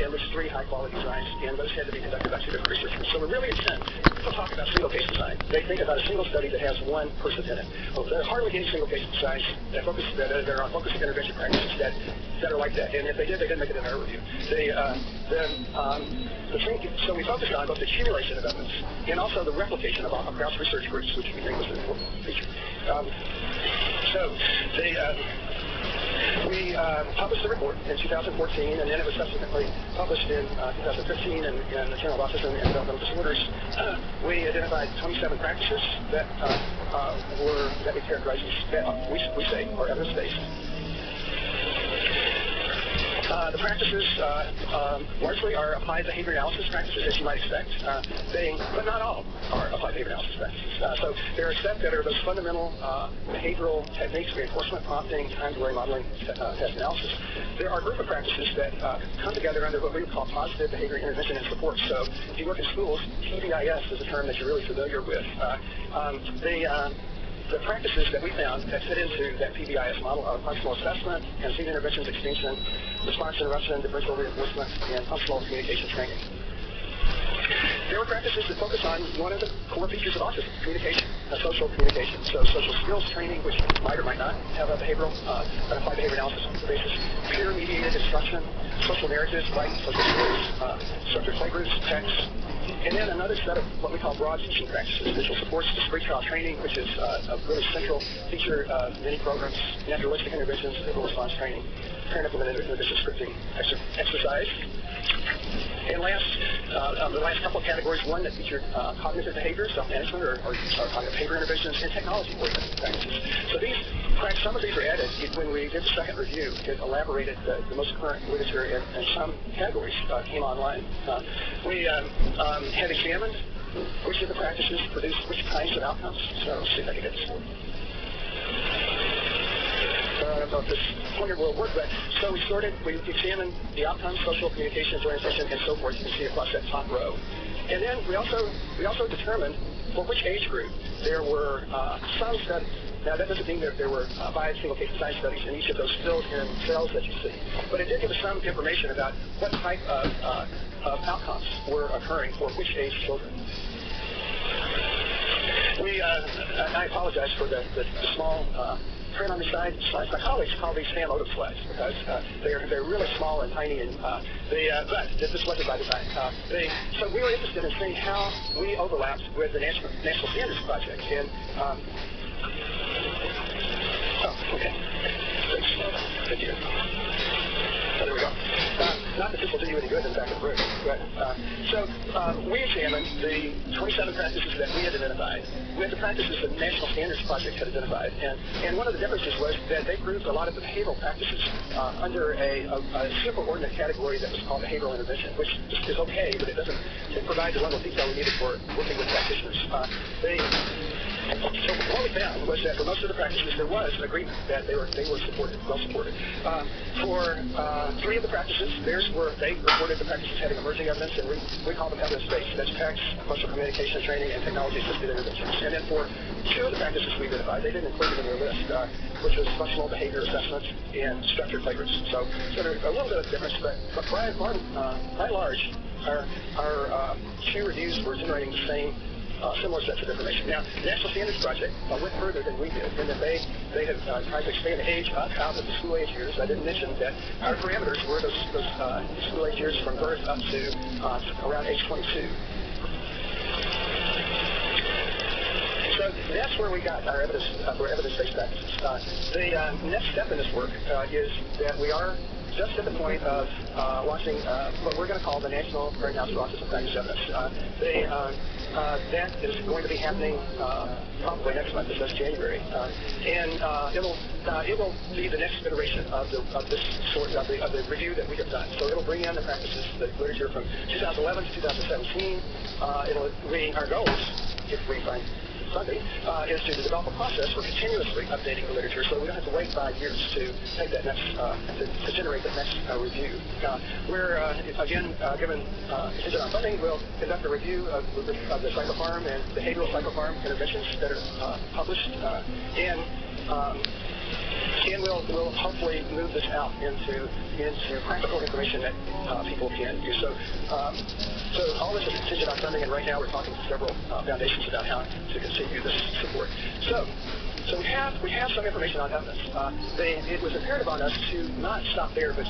at least 3 high-quality designs, and those had to be conducted by 2 different researchers. So we're really intent. People talk about single-case design. They think about a single study that has 1 person in it. Well, there are hardly any single-case designs that are on focused intervention practices that are like that. And if they did, they didn't make it in our review. So we focused on both the accumulation of evidence and also the replication of across research groups, which we think was an important feature. We published the report in 2014, and then it was subsequently published in 2015 in the Journal of Autism and Developmental Disorders. We identified 27 practices that we characterized as, we say, are evidence-based. The practices largely are applied behavior analysis practices, as you might expect, but not all are applied behavior analysis practices. So there are a set that are those fundamental behavioral techniques, reinforcement prompting, time-to-worry modeling, test analysis. There are a group of practices that come together under what we would call positive behavior intervention and support. So if you work in schools, PBIS is a term that you're really familiar with. The practices that we found that fit into that PBIS model are functional assessment, antecedent interventions, extinction, response interruption, differential reinforcement, and functional communication training. There were practices that focus on one of the core features of autism, communication, social communication. So social skills training, which might or might not have a behavioral, an applied behavior analysis basis, peer-mediated instruction, social narratives, right, social stories, structured playgroups, texts, and then another set of what we call broad teaching practices, visual supports, discrete trial training, which is a really central feature of many programs, naturalistic interventions, behavioral response training, parent implemented intervention scripting exercise. And the last couple of categories, one that featured cognitive behavior, self-management, or cognitive behavior interventions, and technology-oriented practices. So some of these were added when we did the second review. It elaborated the most current literature, and some categories came online. We have examined which of the practices produce which kinds of outcomes. So let's see if I can get this one. I don't know if this pointer will work, but so we examined the outcomes, social communications, orientation, and so forth. You can see across that top row. And then we also determined for which age group there were some studies. Now, that doesn't mean that there were 5 single-case design studies in each of those filled-in cells that you see, but it did give us some information about what type of outcomes were occurring for which age children. I apologize for the small print on the side. My colleagues call these Sam-Odom slides because they're really small and tiny, and but this wasn't by design. So we were interested in seeing how we overlapped with the National Standards Project. And okay. Thank you. So there we go. Not that this will do you any good in the back of the room, but so we examined the 27 practices that we had identified with the practices that the National Standards Project had identified, and one of the differences was that they grouped a lot of the behavioral practices under a superordinate category that was called behavioral intervention, which is okay, but it provide the level of detail we needed for working with practitioners. So what we found was that for most of the practices there was an agreement that they were supported, well supported. For 3 of the practices, they reported the practices having emerging evidence, and we call them evidence-based. That's text, emotional communication training, and technology-assisted interventions. And then for 2 of the practices we identified, they didn't include them in their list, which was functional behavior assessments and structured playgroups. So there's a little bit of difference, but by and large, our 2 reviews were generating the same similar sets of information. Now, the National Standards Project went further than we did, in that they have tried to expand the age up out of the school age years. I didn't mention that our parameters were those school age years from birth up to around age 22. So that's where we got our evidence-based practices. The next step in this work is that we are just at the point of launching what we're going to call the National Clearinghouse for Autism Practice Evidence. That is going to be happening probably next month, this January, and it will be the next iteration of this sort of the review that we have done. So it'll bring in the practices, the literature from 2011 to 2017. Our goals, if we find funding, is to develop a process for continuously updating the literature, so we don't have to wait 5 years to take that next to generate the next review. We're again given contingent on funding, we'll conduct a review of the psychopharm and behavioral psychopharm interventions that are published, and And we'll hopefully move this out into practical information that people can use. So all this is contingent on funding, and right now we're talking to several foundations about how to continue this support. So we have some information on evidence. It was imperative on us to not stop there, but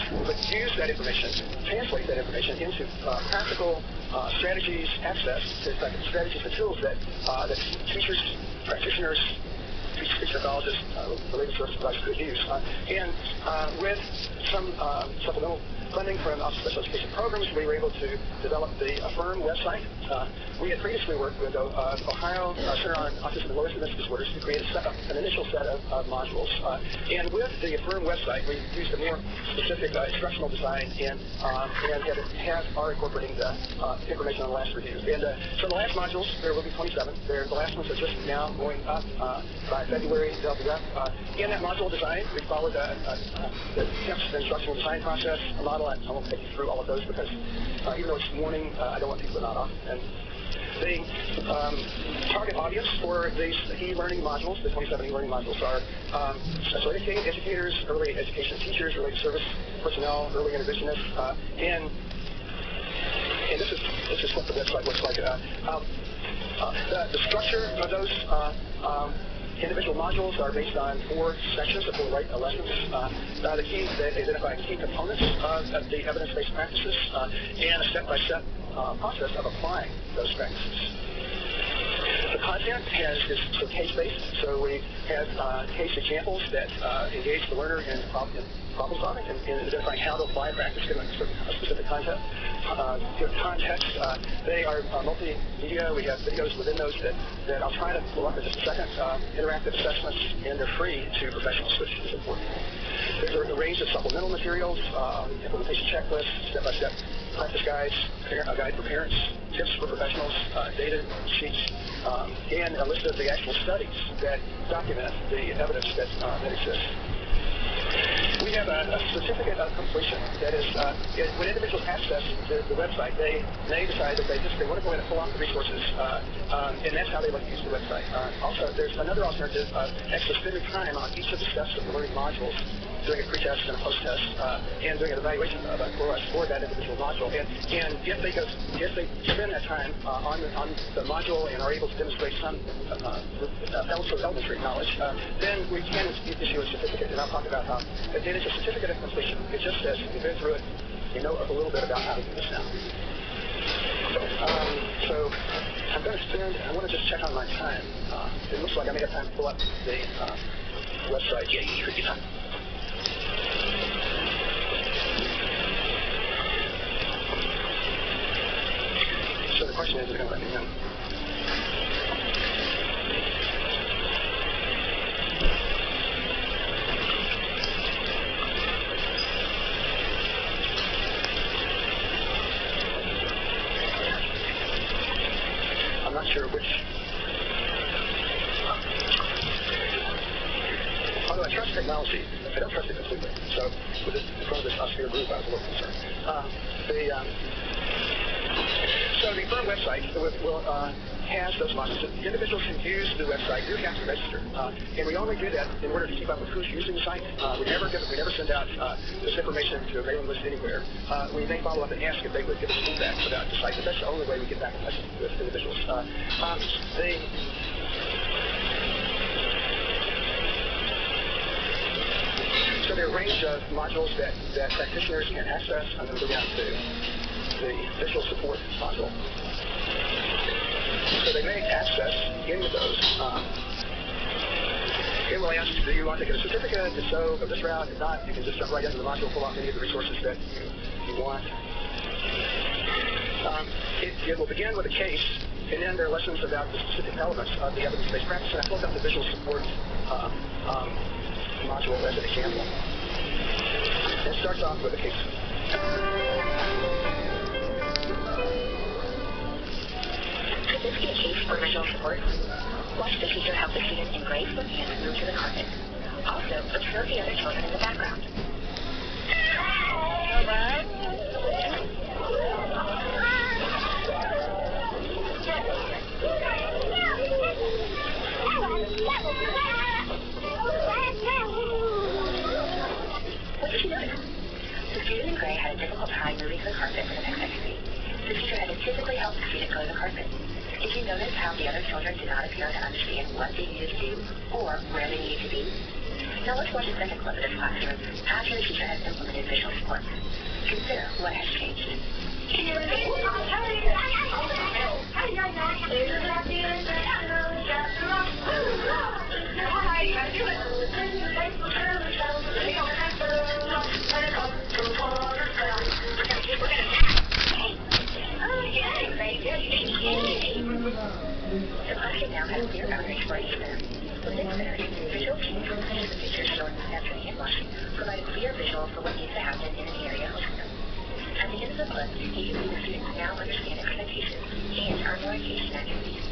use that information, translate that information into practical strategies, access to strategies and tools that teachers, practitioners, speech pathologists, related service providers could use. And with some supplemental funding from special education programs, we were able to develop the AFIRM website. We had previously worked with Ohio Center on Autism and Low Incidence Disorders to create an initial set of modules. And with the AFIRM website, we used a more specific instructional design and are incorporating the information on the last reviews. And so the last modules, there will be 27. The last ones are just now going up by February. They'll be up. In that module design, we followed the TIPS instructional design process, a model. I won't take you through all of those because even though it's morning, I don't want people to nod off. And the target audience for these e-learning modules, the 27 e-learning modules, are special educators, early education teachers, related service personnel, early interventionists, and this is what the website looks like. The structure of those individual modules are based on 4 sections of 4 lessons. They identify key components of the evidence-based practices and a step-by-step process of applying those practices. The content is case-based, so we have case examples that engage the learner in problem solving and identifying how to apply a practice given a specific context. They are multimedia. We have videos within those that I'll try to pull up in just a second. Interactive assessments, and they're free to professionals, which is important. There's a range of supplemental materials, implementation checklists, step-by-step practice guides, a guide for parents, tips for professionals, data sheets, and a list of the actual studies that document the evidence that exists. We have a certificate of completion. That is, when individuals access the website, they may decide that they want to go in and pull off the resources, and that's how they like to use the website. Also, there's another alternative of actually spending time on each of the steps of the learning modules, doing a pre-test and a post-test, and doing an evaluation of it for that individual module. And if they spend that time on the module and are able to demonstrate some elementary knowledge, then we can issue a certificate. And I'll talk about how it is a certificate of completion. It just says you've been through it, you know a little bit about how to do this now. So I'm going to I want to just check on my time. It looks like I may have time to pull up the website. Yeah, you should be done. So the question is, going to let me know. I'm not sure which. Although I trust technology, I don't trust it completely. So with this, in front of this austere group, I was a little concerned. So the AFIRM website has those modules. Individuals who use the website do have to register, and we only do that in order to keep up with who's using the site. We never send out this information to a mailing list anywhere. We may follow up and ask if they would give us feedback about the site, but that's the only way we get back in touch with individuals. So there are a range of modules that practitioners can access. I'm going to go down to the visual support module. So they may access any of those. It will ask, do you want to get a certificate? If so, go this route. If not, you can just jump right into the module, pull off any of the resources that you want. It will begin with a case, and then there are lessons about the specific elements of the evidence-based practice. And I pulled up the visual support module as an example. It starts off with a case. To this be a case for visual support, watch the teacher help the student embrace the hand move to the carpet. Also, observe the other children in the background. typically helps the student go to the carpet. Did you notice how the other children did not appear to understand what they needed to do or where they needed to be? Now let's watch a second clip of this classroom after the teacher has implemented visual support. Consider what has changed. The classroom now has clear boundaries for each center. Within centers, visual cues such as the pictures shown after the hand washing provide a clear visual for what needs to happen in an area of center. At the end of the clip, you can see the students now understand expectations and are more engaged in activities.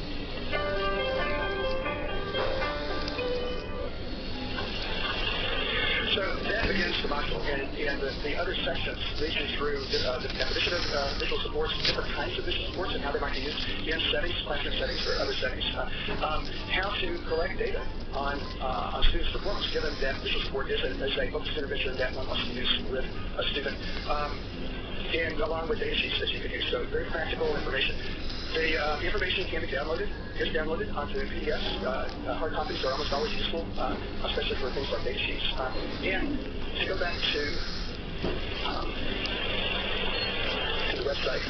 So that begins the module, and the other sections lead you through the definition of visual supports, different kinds of visual supports, and how they might be used in settings, classroom settings, or other settings. How to collect data on students' performance, given that visual support is a focused intervention that one wants to use with a student, and along with data sheets that you can use. So very practical information. The information can be downloaded, is downloaded onto PDFs. Hard copies are almost always useful, especially for things like data sheets. And to go back to the website.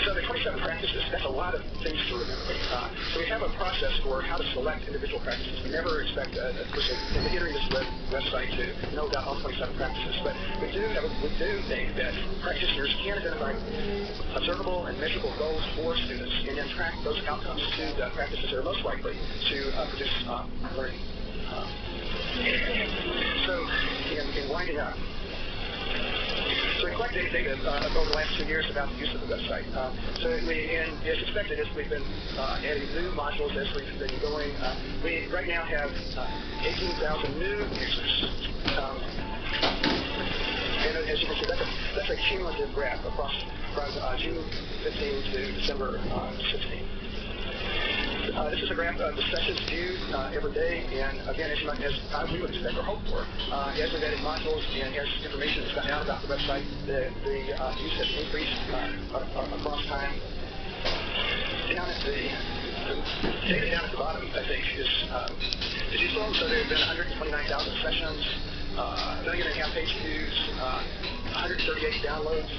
So the 27 practices, that's a lot of things to remember. So we have a process for how to select individual practices. We never expect a person entering this website to know about all 27 practices, but we do think that practitioners can identify observable and measurable goals for students and then track those outcomes to the practices that are most likely to produce learning. So in winding up, so we collected data over the last 2 years about the use of the website. And as expected, as we've been adding new modules as we've been going, we right now have 18,000 new users. And as you can see, that's a cumulative graph across from June 15 to December 16. This is a graph of the sessions viewed every day, and again, as we would expect or hope for, as we've added modules and as information has gotten out about the website, the use has increased across time. Down at the data down at the bottom, I think, is useful. So there have been 129,000 sessions, 1.5 million page views, 138 downloads,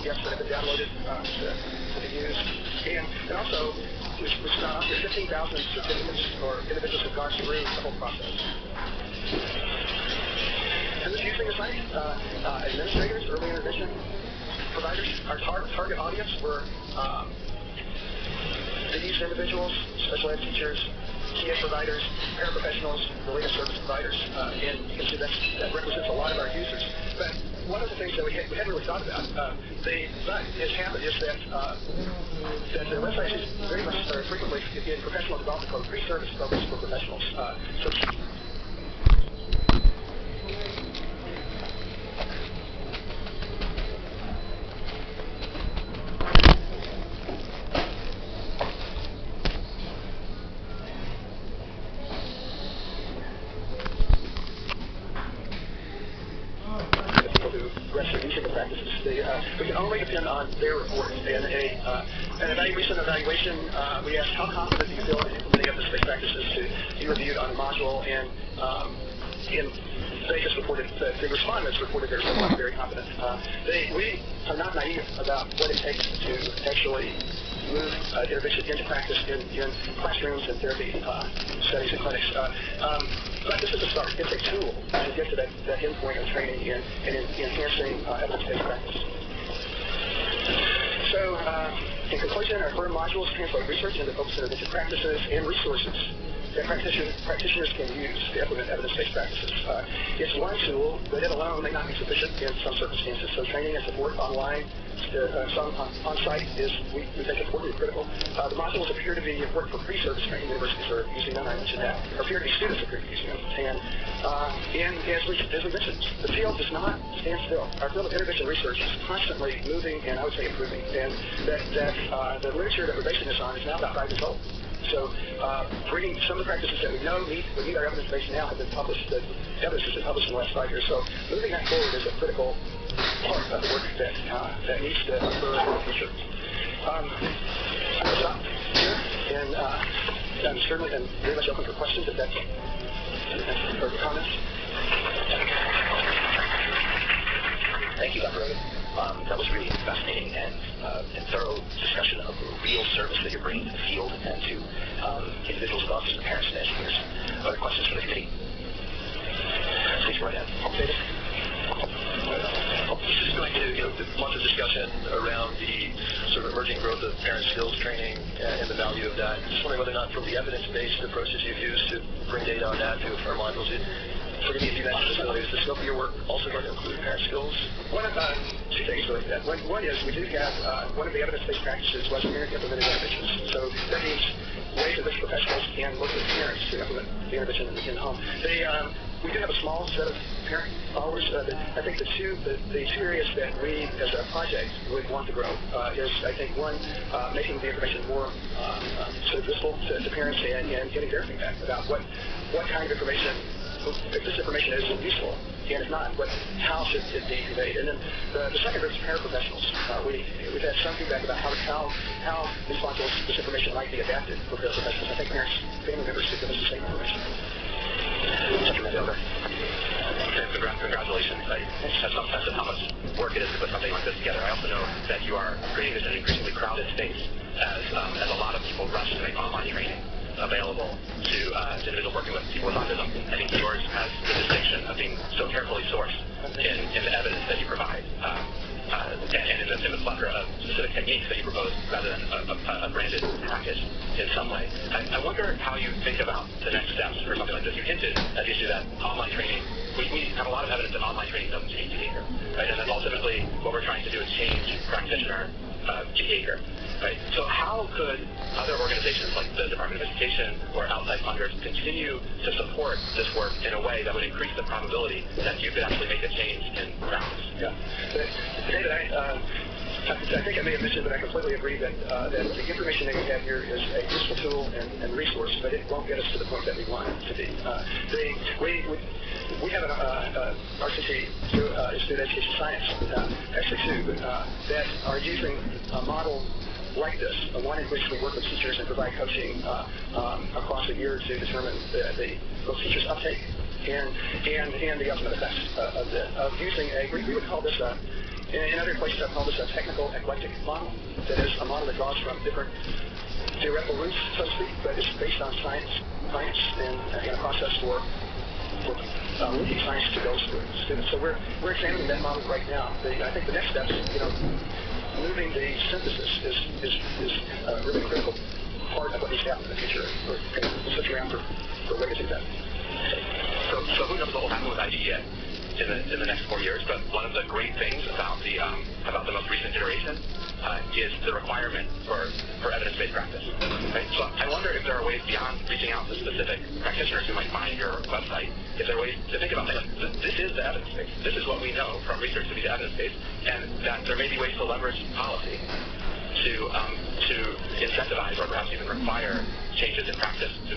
guests that have been downloaded to be used, and also we've got up to 15,000 certificates or individuals who've gone through the whole process. And who's using the site? Administrators, early intervention providers. Our target audience were these individuals, special ed teachers, TA providers, paraprofessionals, related service providers, and you can see that represents a lot of our users. But one of the things that we hadn't really thought about, but has happened is that the website is very much frequently in professional development called pre-service focused for professionals. We can only depend on their report. And an recent evaluation, we asked how confident do you feel in implementing evidence-based practices to be reviewed on a module, and they just reported, the respondents reported they're very confident. We are not naive about what it takes to actually move intervention into practice in classrooms and therapy settings and clinics. But this is a start. It's a tool to get to that endpoint of training and enhancing evidence-based practice. So, in conclusion, our firm modules translate research into focused intervention practices and resources that practitioners can use to implement evidence-based practices. It's one tool, but it alone may not be sufficient in some circumstances. So training and support online, some on-site is, we think, important and critical. The modules appear to be important for pre-service training. Universities are using them, I mentioned that. Or appear to be students appear to be using them. And as we mentioned, the field does not stand still. Our field of intervention research is constantly moving and I would say improving. And the literature that we're basing this on is now about 5 years old. So bringing some of the practices that we know meet our evidence base now have been published, the evidence has been published in the last 5 years. So moving that forward is a critical part of the work that needs to occur in the future. I'm going to stop here, and I'm certainly very much open for questions if that's or comments. Thank you, Dr. Rogan. That was really fascinating and thorough discussion of the real service that you're bringing to the field and to individuals and officers, parents, and engineers. Other questions for the committee? Please go ahead. This is going to lots of discussion around the sort of emerging growth of parent skills training and the value of that. Just wondering whether or not from the evidence-based approaches you've used to bring data on that to affirm levels. Forgive me if you mentioned this earlier. Is the scope of your work also going to include parent skills? Two things really. One is we do have one of the evidence-based practices was parent implemented interventions. So that means ways in which professionals can work with parents to implement the intervention in the home. We do have a small set of parent followers. I think the two areas that we, as a project, would want to grow is, I think, one, making the information more sort of visible to parents and getting their feedback about what kind of information, if this information is useful, and if not, how should it be conveyed. And then the second group is paraprofessionals. We've had some feedback about how responsible this information might be adapted for paraprofessionals. I think parents, family members should give us the same information. Dr. Mendoza. Congratulations. I have some sense of how much work it is to put something like this together. I also know that you are creating this in an increasingly crowded space as a lot of people rush to make online training available to individuals working with people with autism. I think yours has the distinction of being so carefully sourced in the evidence that you provide and in the plethora of specific techniques that you propose rather than a branded package in some way. I wonder how you think about the next steps for something like this. You hinted at the issue that online training, we have a lot of evidence that online training doesn't change behavior, right? And that ultimately what we're trying to do is change practitioner behavior. Right. So how could other organizations like the Department of Education or outside funders continue to support this work in a way that would increase the probability that you could actually make a change in practice? Yeah. David, I think I may have mentioned, but I completely agree that the information that we have here is a useful tool and resource, but it won't get us to the point that we want it to be. We have an RCT, Student Education Science, actually two, that are using a model like this, one in which we work with teachers and provide coaching across a year to determine those teachers' uptake and the ultimate effects of using we would call this in other places I've called this a technical eclectic model. That is a model that draws from different theoretical roots, so to speak, but it's based on science and a process for linking science to those students. So we're examining that model right now. I think the next step is, moving the synthesis is a really critical part of what needs to happen in the future. We'll switch around for a way to do that. So who knows what will happen with IDEA in the next 4 years? But one of the great things about the most recent iteration is the requirement for evidence-based practice. Right? So I wonder if there are ways beyond reaching out to specific practitioners who might find your website, if there are ways to think about things like this is the evidence base. This is what we know from research to be the evidence base, and that there may be ways to leverage policy to incentivize or perhaps even require changes in practice to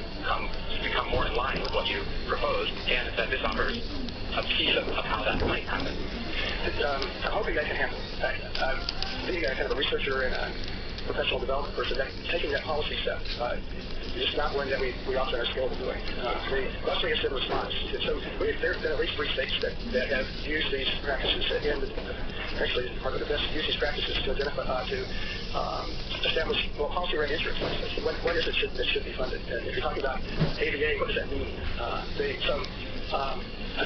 become more in line with what you propose, and that this offers a piece of how that might happen. I'm hoping that can happen. Being a kind of a researcher and a professional development person, taking that policy step is not one that we often are skilled at doing. Mostly it's in response. So there have been at least 3 states that have used these practices, and actually the Department of Defense used these practices to identify, to establish policy around insurance. What is it that should be funded? And if you're talking about ADA, what does that mean? I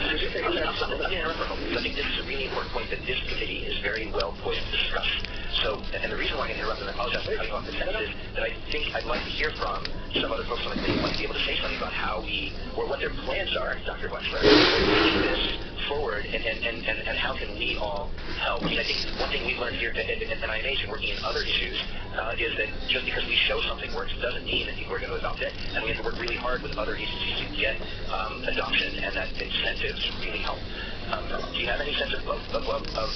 think this is a really important point that this committee is very well poised to discuss. So, and the reason why I interrupted, and I apologize for cutting off the sentence, is that I think I'd like to hear from some other folks on the committee who might be able to say something about how or what their plans are, Dr. Wexler, taking this forward, and how can we all help. I mean, I think one thing we've learned here at NIMH and working in other issues is that just because we show something works doesn't mean that people are going to adopt it, and we have to work really hard with other agencies to get adoption, and that incentives really help. Do you have any sense of